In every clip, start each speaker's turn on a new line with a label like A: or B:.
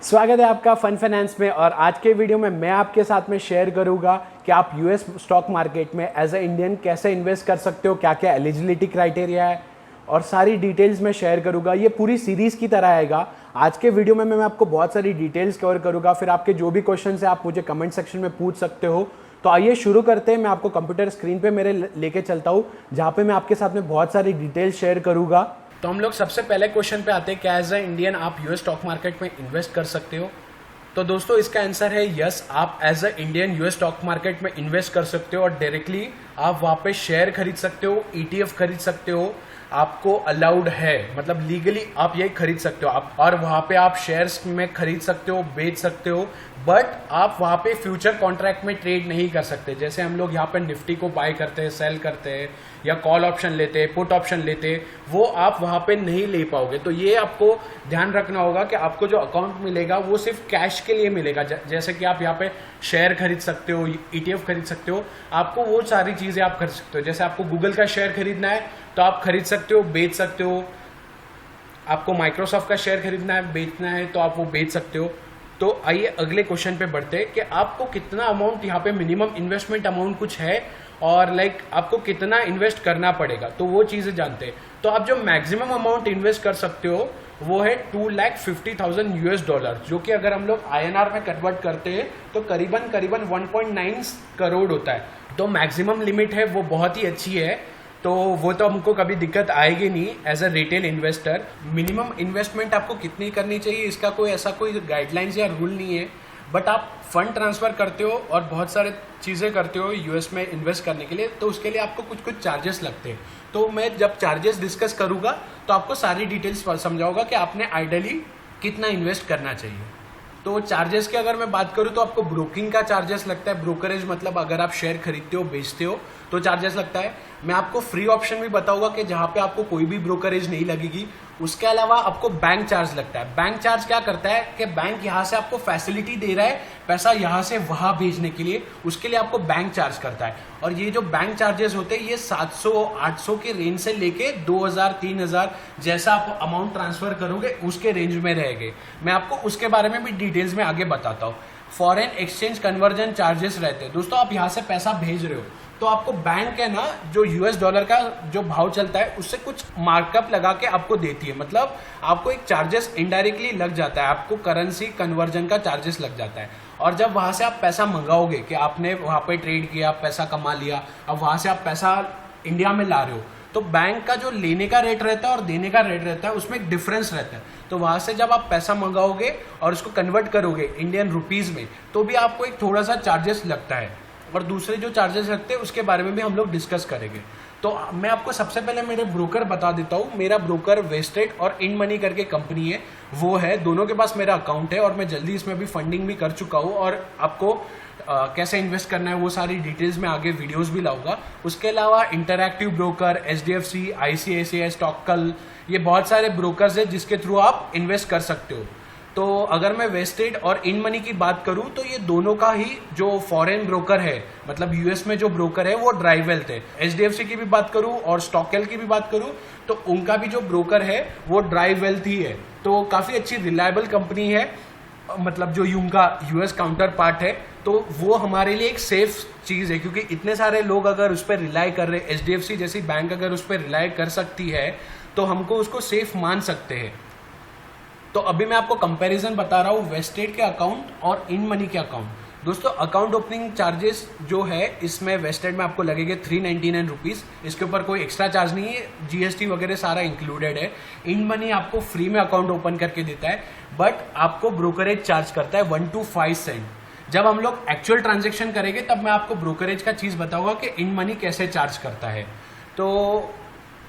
A: स्वागत है आपका फन फाइनेंस में। और आज के वीडियो में मैं आपके साथ में शेयर करूंगा कि आप यूएस स्टॉक मार्केट में एज ए इंडियन कैसे इन्वेस्ट कर सकते हो, क्या क्या एलिजिबिलिटी क्राइटेरिया है और सारी डिटेल्स में शेयर करूंगा। ये पूरी सीरीज़ की तरह आएगा। आज के वीडियो में मैं आपको बहुत सारी डिटेल्स कवर करूंगा। फिर आपके जो भी क्वेश्चन है आप मुझे कमेंट सेक्शन में पूछ सकते हो। तो आइए शुरू करते हैं। मैं आपको कंप्यूटर स्क्रीन पे मेरे लेके चलता हूँ, जहाँ पे मैं आपके साथ में बहुत सारी डिटेल्स शेयर करूंगा। तो हम लोग सबसे पहले क्वेश्चन पे आते हैं, क्या एज ए इंडियन आप यूएस स्टॉक मार्केट में इन्वेस्ट कर सकते हो। तो दोस्तों इसका आंसर है यस, आप as a Indian US stock market में इन्वेस्ट कर सकते हो और डायरेक्टली आप वहाँ पे शेयर खरीद सकते हो, ईटीएफ खरीद सकते हो। आपको अलाउड है, मतलब लीगली आप यही खरीद सकते हो आप, और वहाँ पे आप शेयर्स में खरीद सकते हो, बेच सकते हो। बट आप वहाँ पे फ्यूचर कॉन्ट्रैक्ट में ट्रेड नहीं कर सकते। जैसे हम लोग यहाँ पे निफ्टी को बाय करते हैं, सेल करते हैं, या कॉल ऑप्शन लेते हैं, पुट ऑप्शन लेते हैं, वो आप वहाँ पे नहीं ले पाओगे। तो ये आपको ध्यान रखना होगा कि आपको जो अकाउंट मिलेगा वो सिर्फ कैश के लिए मिलेगा। जैसे कि आप यहाँ पे शेयर खरीद सकते हो, ईटीएफ खरीद सकते हो, आपको वो सारी चीज़ें आप खरीद सकते हो। जैसे आपको गूगल का शेयर खरीदना है तो आप खरीद सकते हो, बेच सकते हो। आपको माइक्रोसॉफ्ट का शेयर खरीदना है, बेचना है, तो आप वो बेच सकते हो। तो आइए अगले क्वेश्चन पे बढ़ते हैं कि आपको कितना अमाउंट यहाँ पे मिनिमम इन्वेस्टमेंट अमाउंट कुछ है और आपको कितना इन्वेस्ट करना पड़ेगा, तो वो चीज़ें जानते हैं। तो आप जो मैक्सिमम अमाउंट इन्वेस्ट कर सकते हो वो है $250,000 US, जो कि अगर हम लोग INR में कन्वर्ट करते हैं तो करीबन 1.9 करोड़ होता है। तो मैक्सिमम लिमिट है, वो बहुत ही अच्छी है। तो वो तो हमको कभी दिक्कत आएगी नहीं as a retail investor. Minimum investment आपको कितनी करनी चाहिए, इसका कोई ऐसा कोई गाइडलाइंस या रूल नहीं है। बट आप फंड ट्रांसफ़र करते हो और बहुत सारे चीज़ें करते हो यूएस में इन्वेस्ट करने के लिए, तो उसके लिए आपको कुछ चार्जेस लगते हैं। तो मैं जब चार्जेस डिस्कस करूँगा तो आपको सारी डिटेल्स समझाऊंगा कि आपने आइडियली कितना इन्वेस्ट करना चाहिए। तो चार्जेस की अगर मैं बात करूँ तो आपको ब्रोकिंग का चार्जेस लगता है। ब्रोकरेज मतलब अगर आप शेयर खरीदते हो, बेचते हो, तो चार्जेस लगता है। मैं आपको फ्री ऑप्शन भी बताऊंगा कि जहाँ पे आपको कोई भी ब्रोकरेज नहीं लगेगी। उसके अलावा आपको बैंक चार्ज लगता है। बैंक चार्ज क्या करता है कि बैंक यहाँ से आपको फैसिलिटी दे रहा है पैसा यहाँ से वहाँ भेजने के लिए, उसके लिए आपको बैंक चार्ज करता है। और ये जो बैंक चार्जेस होते हैं ये 700-800 के रेंज से लेके 2000-3000 जैसा आप अमाउंट ट्रांसफर करोगे उसके रेंज में रहेंगे। मैं आपको उसके बारे में भी डिटेल्स में आगे बताता हूँ। फॉरेन एक्सचेंज कन्वर्जन चार्जेस रहते हैं। दोस्तों आप यहाँ से पैसा भेज रहे हो तो आपको बैंक है ना, जो US डॉलर का जो भाव चलता है उससे कुछ मार्कअप लगा के आपको देती है। मतलब आपको एक चार्जेस इनडायरेक्टली लग जाता है, आपको करेंसी कन्वर्जन का चार्जेस लग जाता है। और जब वहाँ से आप पैसा मंगाओगे कि आपने वहाँ पे ट्रेड किया, पैसा कमा लिया, अब वहाँ से आप पैसा इंडिया में ला रहे हो, तो बैंक का जो लेने का रेट रहता है और देने का रेट रहता है उसमें एक डिफरेंस रहता है। तो वहाँ से जब आप पैसा मंगाओगे और उसको कन्वर्ट करोगे इंडियन रुपीज़ में, तो भी आपको एक थोड़ा सा चार्जेस लगता है। और दूसरे जो चार्जेस लगते हैं उसके बारे में भी हम लोग डिस्कस करेंगे। तो मैं आपको सबसे पहले मेरे ब्रोकर बता देता हूँ। मेरा ब्रोकर वेस्टेड और इन मनी करके कंपनी है, वो है, दोनों के पास मेरा अकाउंट है और मैं जल्दी इसमें भी फंडिंग भी कर चुका हूँ। और आपको कैसे इन्वेस्ट करना है वो सारी डिटेल्स में आगे वीडियोस भी लाऊंगा। उसके अलावा interactive broker, HDFC, ICICI, Stockal, ये बहुत सारे ब्रोकर्स हैं जिसके थ्रू आप इन्वेस्ट कर सकते हो। तो अगर मैं वेस्टेड और इन मनी की बात करूं तो ये दोनों का ही जो फॉरेन ब्रोकर है, मतलब यूएस में जो ब्रोकर है वो ड्राई वेल्थ है। HDFC की भी बात करूं और स्टॉकल की भी बात करूं तो उनका भी जो ब्रोकर है वो ड्राई वेल्थ ही है। तो काफ़ी अच्छी रिलायबल कंपनी है, मतलब जो उनका यूएस काउंटर पार्ट है। तो वो हमारे लिए एक सेफ चीज़ है, क्योंकि इतने सारे लोग अगर उस पर रिलाई कर रहे हैं, HDFC जैसी बैंक अगर उस पर रिलाई कर सकती है तो हमको उसको सेफ मान सकते हैं। तो अभी मैं आपको कंपैरिजन बता रहा हूँ वेस्टेड के अकाउंट और इन मनी के अकाउंट। दोस्तों अकाउंट ओपनिंग चार्जेस जो है इसमें वेस्टेड में आपको लगेंगे 399 रुपीज़। इसके ऊपर कोई एक्स्ट्रा चार्ज नहीं है, GST वगैरह सारा इंक्लूडेड है। इन मनी आपको फ्री में अकाउंट ओपन करके देता है, बट आपको ब्रोकरेज चार्ज करता है 1 to 5 सेंट। जब हम लोग एक्चुअल ट्रांजेक्शन करेंगे तब मैं आपको ब्रोकरेज का चीज़ बताऊंगा कि इन मनी कैसे चार्ज करता है। तो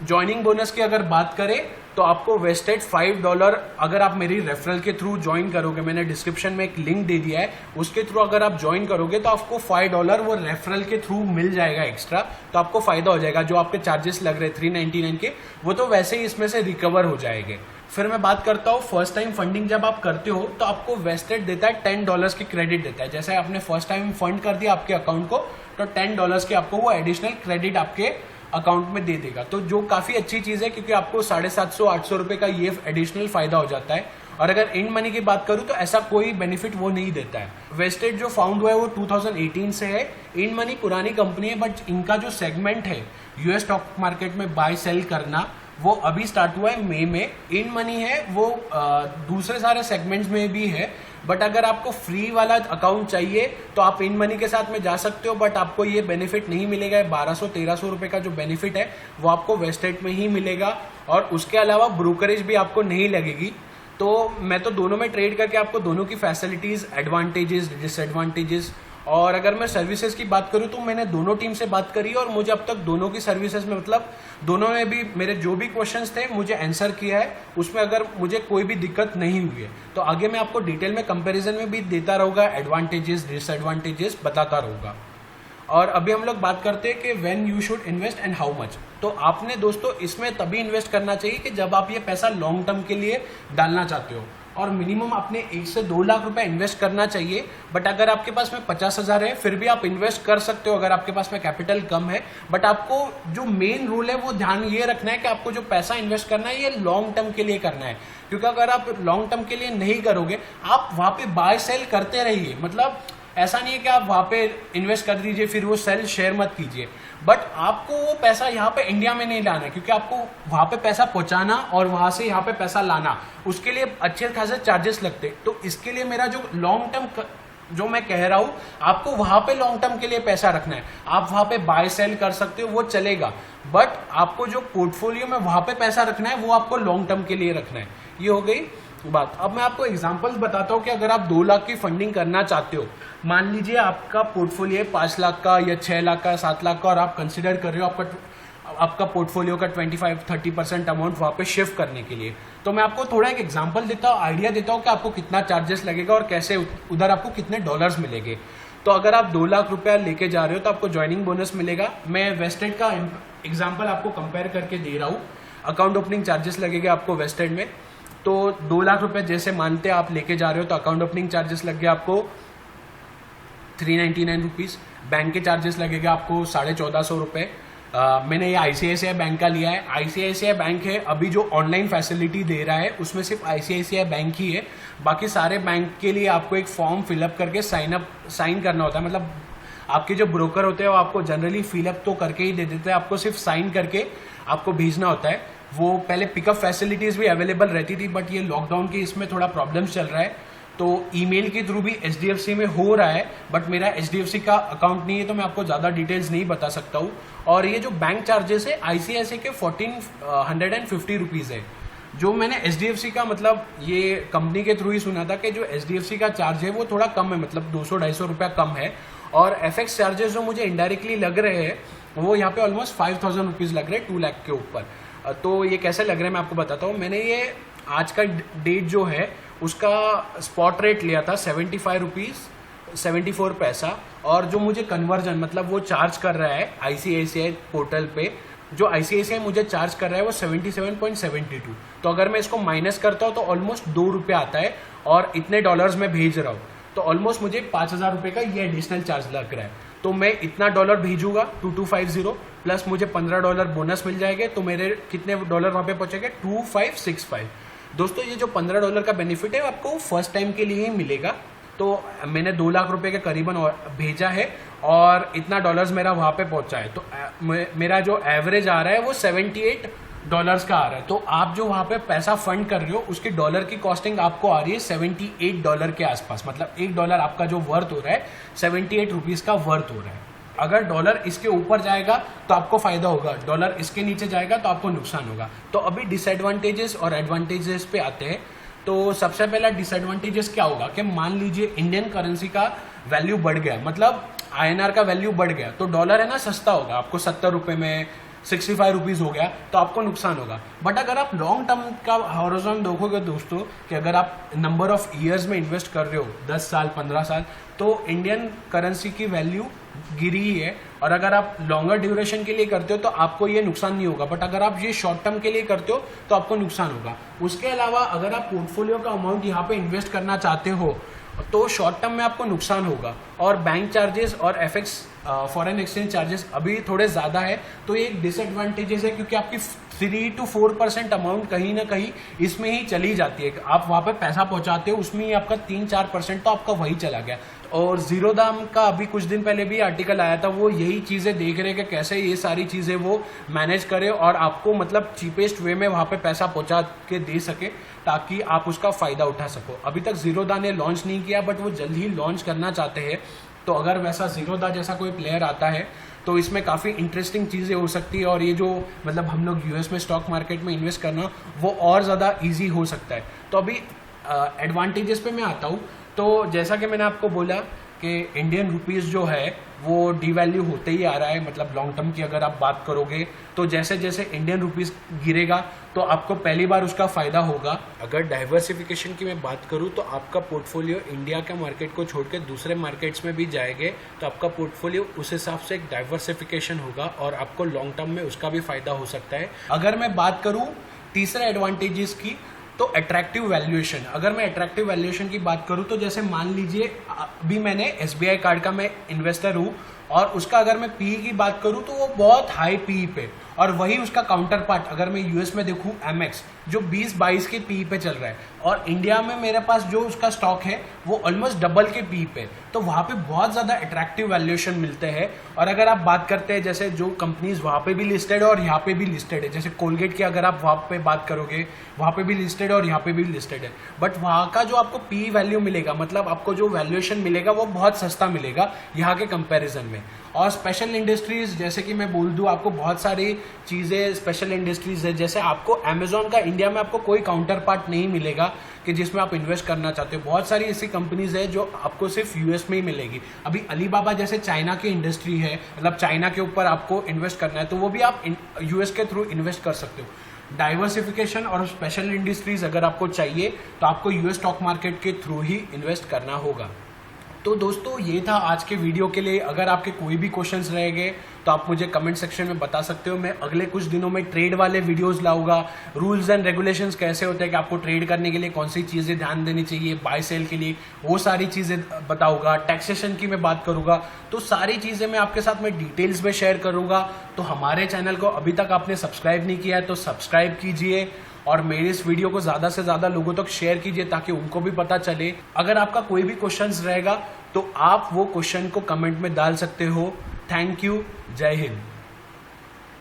A: ज्वाइनिंग बोनस की अगर बात करें तो आपको वेस्टेड $5 अगर आप मेरी रेफरल के थ्रू ज्वाइन करोगे, मैंने डिस्क्रिप्शन में एक लिंक दे दिया है, उसके थ्रू अगर आप ज्वाइन करोगे तो आपको $5 वो रेफरल के थ्रू मिल जाएगा एक्स्ट्रा। तो आपको फायदा हो जाएगा। जो आपके चार्जेस लग रहे 399 के, वो तो वैसे ही इसमें से रिकवर हो जाएंगे। फिर मैं बात करता हूँ फर्स्ट टाइम फंडिंग जब आप करते हो तो आपको वेस्टेड देता है $10 की क्रेडिट देता है। जैसे आपने फर्स्ट टाइम फंड कर दिया आपके अकाउंट को तो $10 के आपको वो एडिशनल क्रेडिट आपके अकाउंट में दे देगा, तो जो काफ़ी अच्छी चीज़ है क्योंकि आपको 750-800 रुपये का ये एडिशनल फ़ायदा हो जाता है। और अगर इंड मनी की बात करूं तो ऐसा कोई बेनिफिट वो नहीं देता है। वेस्टेड जो फाउंड हुआ है वो 2018 से है। इंड मनी पुरानी कंपनी है, बट इनका जो सेगमेंट है यूएस स्टॉक मार्केट में बाय सेल करना वो अभी स्टार्ट हुआ है मई में। इंड मनी है वो दूसरे सारे सेगमेंट्स में भी है, बट अगर आपको फ्री वाला अकाउंट चाहिए तो आप इंड मनी के साथ में जा सकते हो, बट आपको ये बेनिफिट नहीं मिलेगा। 1200-1300 रुपये का जो बेनिफिट है वो आपको वेस्टेड में ही मिलेगा, और उसके अलावा ब्रोकरेज भी आपको नहीं लगेगी। तो मैं तो दोनों में ट्रेड करके आपको दोनों की फैसिलिटीज़, एडवांटेजेस, डिसएडवांटेजेस, और अगर मैं सर्विसेज की बात करूं तो मैंने दोनों टीम से बात करी और मुझे अब तक दोनों की सर्विसेज में मतलब दोनों में भी मेरे जो भी क्वेश्चंस थे मुझे आंसर किया है, उसमें अगर मुझे कोई भी दिक्कत नहीं हुई है। तो आगे मैं आपको डिटेल में कंपैरिजन में भी देता रहूँगा, एडवांटेजेस डिसएडवांटेजेस बताता रहूँगा। और अभी हम लोग बात करते हैं कि when you should invest and how much. तो आपने दोस्तों इसमें तभी इन्वेस्ट करना चाहिए कि जब आप ये पैसा लॉन्ग टर्म के लिए डालना चाहते हो, और मिनिमम आपने 1 से 2 लाख रुपए इन्वेस्ट करना चाहिए। बट अगर आपके पास में 50,000 है फिर भी आप इन्वेस्ट कर सकते हो अगर आपके पास में कैपिटल कम है। बट आपको जो मेन रूल है वो ध्यान ये रखना है कि आपको जो पैसा इन्वेस्ट करना है ये लॉन्ग टर्म के लिए करना है, क्योंकि अगर आप लॉन्ग टर्म के लिए नहीं करोगे, आप वहां पे बाय सेल करते रहिए। मतलब ऐसा नहीं है कि आप वहां पे इन्वेस्ट कर दीजिए फिर वो सेल शेयर मत कीजिए, बट आपको वो पैसा यहाँ पे इंडिया में नहीं लाना है, क्योंकि आपको वहां पे पैसा पहुंचाना और वहां से यहाँ पे पैसा लाना उसके लिए अच्छे खासे चार्जेस लगते। तो इसके लिए मेरा जो लॉन्ग टर्म जो मैं कह रहा हूं, आपको वहां पे लॉन्ग टर्म के लिए पैसा रखना है। आप वहां पे बाय सेल कर सकते हो, वो चलेगा, बट आपको जो पोर्टफोलियो में वहां पे पैसा रखना है वो आपको लॉन्ग टर्म के लिए रखना है। ये हो गई बात। अब मैं आपको एग्जांपल्स बताता हूं कि अगर आप 2 लाख की फंडिंग करना चाहते हो, मान लीजिए आपका पोर्टफोलियो 5 लाख का या 6 लाख का, 7 लाख का, और आप कंसिडर कर रहे हो आपका पोर्टफोलियो का 25-30% अमाउंट वहां पे शिफ्ट करने के लिए। तो मैं आपको थोड़ा एक एग्जांपल देता हूँ, आइडिया देता हूँ कि आपको कितना चार्जेस लगेगा और कैसे उधर आपको कितने डॉलर्स मिलेंगे। तो अगर आप 2 लाख रुपया लेके जा रहे हो तो आपको ज्वाइनिंग बोनस मिलेगा। मैं वेस्टेड का एग्जाम्पल आपको कंपेयर करके दे रहा हूँ। अकाउंट ओपनिंग चार्जेस लगेगा आपको वेस्टेड में, तो 2 लाख रुपए जैसे मानते आप लेके जा रहे हो तो अकाउंट ओपनिंग चार्जेस लग गए आपको 399 रुपीज़। बैंक के चार्जेस लगेगा आपको 1450 रुपये। मैंने ये आईसीआईसीआई बैंक का लिया है। आईसीआईसीआई बैंक है अभी जो ऑनलाइन फैसिलिटी दे रहा है उसमें सिर्फ आईसीआईसीआई बैंक ही है। बाकी सारे बैंक के लिए आपको एक फॉर्म फिलअप करके साइन करना होता है। मतलब आपके जो ब्रोकर होते हैं वो आपको जनरली फिलअप तो करके ही दे देते हैं, आपको सिर्फ साइन करके आपको भेजना होता है। वो पहले पिकअप फैसिलिटीज़ भी अवेलेबल रहती थी, बट ये लॉकडाउन की इसमें थोड़ा प्रॉब्लम्स चल रहा है, तो ईमेल के थ्रू भी एचडीएफसी में हो रहा है। बट मेरा एचडीएफसी का अकाउंट नहीं है तो मैं आपको ज़्यादा डिटेल्स नहीं बता सकता हूँ। और ये जो बैंक चार्जेस है आईसीआईसीआई के 1450 रुपीज़ है। जो मैंने एचडीएफसी का मतलब ये कंपनी के थ्रू ही सुना था कि जो एचडीएफसी का चार्ज है वो थोड़ा कम है, मतलब 200-250 रुपया कम है। और एफएक्स चार्जेस जो मुझे इनडायरेक्टली लग रहे हैं वो यहाँ पे ऑलमोस्ट 5000 रुपीज़ लग रहे हैं 2 लाख के ऊपर। तो ये कैसे लग रहा है मैं आपको बताता हूँ। मैंने ये आज का डेट जो है उसका स्पॉट रेट लिया था 75 रुपीज़ 74 पैसा, और जो मुझे कन्वर्जन मतलब वो चार्ज कर रहा है आईसीआईसीआई पोर्टल पे, जो आईसीआईसीआई मुझे चार्ज कर रहा है वो 77.72। तो अगर मैं इसको माइनस करता हूँ तो ऑलमोस्ट 2 रुपये आता है, और इतने डॉलर्स में भेज रहा हूँ तो ऑलमोस्ट मुझे 5000 रुपये का ये एडिशनल चार्ज लग रहा है। तो मैं इतना डॉलर भेजूंगा 2250 प्लस मुझे $15 बोनस मिल जाएंगे, तो मेरे कितने डॉलर वहाँ पे पहुँचेंगे 2565। दोस्तों ये जो $15 का बेनिफिट है आपको फर्स्ट टाइम के लिए ही मिलेगा। तो मैंने 2 लाख रुपए के करीबन भेजा है और इतना डॉलर्स मेरा वहाँ पे पहुँचा है, तो मेरा जो एवरेज आ रहा है वो $78 का आ रहा है। तो आप जो वहाँ पे पैसा फंड कर रहे हो उसकी डॉलर की कॉस्टिंग आपको आ रही है $78 के आसपास। मतलब $1 आपका जो वर्थ हो रहा है 78 रुपीज़ का वर्थ हो रहा है। अगर डॉलर इसके ऊपर जाएगा तो आपको फायदा होगा, डॉलर इसके नीचे जाएगा तो आपको नुकसान होगा। तो अभी डिसएडवांटेजेस और एडवांटेजेस पे आते हैं। तो सबसे पहला डिसएडवांटेजेस क्या होगा कि मान लीजिए इंडियन करेंसी का वैल्यू बढ़ गया, मतलब INR का वैल्यू बढ़ गया, तो डॉलर है ना सस्ता होगा, आपको 70 रुपये में 65 रुपीज़ हो गया तो आपको नुकसान होगा। बट अगर आप लॉन्ग टर्म का हॉरिजॉन देखोगे दोस्तों कि अगर आप नंबर ऑफ ईयर्स में इन्वेस्ट कर रहे हो 10 साल 15 साल, तो इंडियन करेंसी की वैल्यू गिरी ही है, और अगर आप लॉन्गर ड्यूरेशन के लिए करते हो तो आपको ये नुकसान नहीं होगा, बट अगर आप ये शॉर्ट टर्म के लिए करते हो तो आपको नुकसान होगा। उसके अलावा अगर आप पोर्टफोलियो का अमाउंट यहाँ पे इन्वेस्ट करना चाहते हो तो शॉर्ट टर्म में आपको नुकसान होगा, और बैंक चार्जेस और एफएक्स फॉरेन एक्सचेंज चार्जेस अभी थोड़े ज़्यादा है, तो ये एक डिसएडवांटेजेस है, क्योंकि आपकी 3 to 4% अमाउंट कहीं ना कहीं इसमें ही चली जाती है। आप वहाँ पे पैसा पहुँचाते हो, उसमें ही आपका 3-4% तो आपका वही चला गया। और जीरो दाम का अभी कुछ दिन पहले भी आर्टिकल आया था, वो यही चीज़ें देख रहे कि कैसे ये सारी चीज़ें वो मैनेज करे और आपको मतलब चीपेस्ट वे में वहाँ पे पैसा पहुँचा के दे सके, ताकि आप उसका फ़ायदा उठा सको। अभी तक जीरो दा ने लॉन्च नहीं किया, बट वो जल्द ही लॉन्च करना चाहते हैं। तो अगर वैसा जीरो दा जैसा कोई प्लेयर आता है तो इसमें काफ़ी इंटरेस्टिंग चीज़ें हो सकती है, और ये जो मतलब हम लोग यूएस में स्टॉक मार्केट में इन्वेस्ट करना वो और ज़्यादा ईजी हो सकता है। तो अभी एडवांटेजेस पे मैं आता हूँ। तो जैसा कि मैंने आपको बोला कि इंडियन रुपीज़ जो है वो डीवैल्यू होते ही आ रहा है, मतलब लॉन्ग टर्म की अगर आप बात करोगे तो जैसे जैसे इंडियन रुपीज़ गिरेगा तो आपको पहली बार उसका फ़ायदा होगा। अगर डाइवर्सिफिकेशन की मैं बात करूं तो आपका पोर्टफोलियो इंडिया के मार्केट को छोड़ के दूसरे मार्केट्स में भी जाएंगे, तो आपका पोर्टफोलियो उस हिसाब से एक डाइवर्सिफिकेशन होगा और आपको लॉन्ग टर्म में उसका भी फ़ायदा हो सकता है। अगर मैं बात करूँ तीसरे एडवांटेजेस की, तो अट्रैक्टिव वैल्यूएशन। अगर मैं अट्रैक्टिव वैल्यूएशन की बात करूं तो जैसे मान लीजिए अभी मैंने एसबीआई कार्ड का मैं इन्वेस्टर हूं, और उसका अगर मैं पी की बात करूं तो वो बहुत हाई पी पे, और वही उसका काउंटर पार्ट अगर मैं यूएस में देखूं एमएक्स जो 20-22 के पी पे चल रहा है, और इंडिया में मेरे पास जो उसका स्टॉक है वो ऑलमोस्ट डबल के पी पे, तो वहाँ पे बहुत ज़्यादा अट्रैक्टिव वैल्यूएशन मिलते हैं। और अगर आप बात करते हैं जैसे जो कंपनीज वहाँ पे भी लिस्टेड है और यहाँ पे भी लिस्टेड है, जैसे कोलगेट की अगर आप वहाँ पे बात करोगे वहाँ पे भी लिस्टेड है और यहाँ पे भी लिस्टेड है, बट वहाँ का जो आपको पी वैल्यू मिलेगा, मतलब आपको जो वैल्यूएशन मिलेगा वो बहुत सस्ता मिलेगा यहाँ के कंपेरिजन में। और स्पेशल इंडस्ट्रीज जैसे कि मैं बोल दूँ, आपको बहुत सारी चीज़ें स्पेशल इंडस्ट्रीज है, जैसे आपको अमेजोन का इंडिया में आपको कोई काउंटर पार्ट नहीं मिलेगा कि जिसमें आप इन्वेस्ट करना चाहते हो। बहुत सारी ऐसी कंपनीज है जो आपको सिर्फ यूएस में ही मिलेगी। अभी अलीबाबा जैसे चाइना की इंडस्ट्री है, मतलब चाइना के ऊपर आपको इन्वेस्ट करना है तो वो भी आप यूएस के थ्रू इन्वेस्ट कर सकते हो। डाइवर्सिफिकेशन और स्पेशल इंडस्ट्रीज अगर आपको चाहिए तो आपको यूएस स्टॉक मार्केट के थ्रू ही इन्वेस्ट करना होगा। तो दोस्तों ये था आज के वीडियो के लिए। अगर आपके कोई भी क्वेश्चंस रह गए तो आप मुझे कमेंट सेक्शन में बता सकते हो। मैं अगले कुछ दिनों में ट्रेड वाले वीडियोस लाऊंगा, रूल्स एंड रेगुलेशंस कैसे होते हैं कि आपको ट्रेड करने के लिए कौन सी चीज़ें ध्यान देनी चाहिए, बाय सेल के लिए वो सारी चीज़ें बताऊंगा, टैक्सेशन की मैं बात करूंगा, तो सारी चीज़ें मैं आपके साथ में डिटेल्स में शेयर करूंगा। तो हमारे चैनल को अभी तक आपने सब्सक्राइब नहीं किया है तो सब्सक्राइब कीजिए, और मेरी इस वीडियो को ज़्यादा से ज़्यादा लोगों तक शेयर कीजिए ताकि उनको भी पता चले। अगर आपका कोई भी क्वेश्चंस रहेगा तो आप वो क्वेश्चन को कमेंट में डाल सकते हो। थैंक यू, जय हिंद।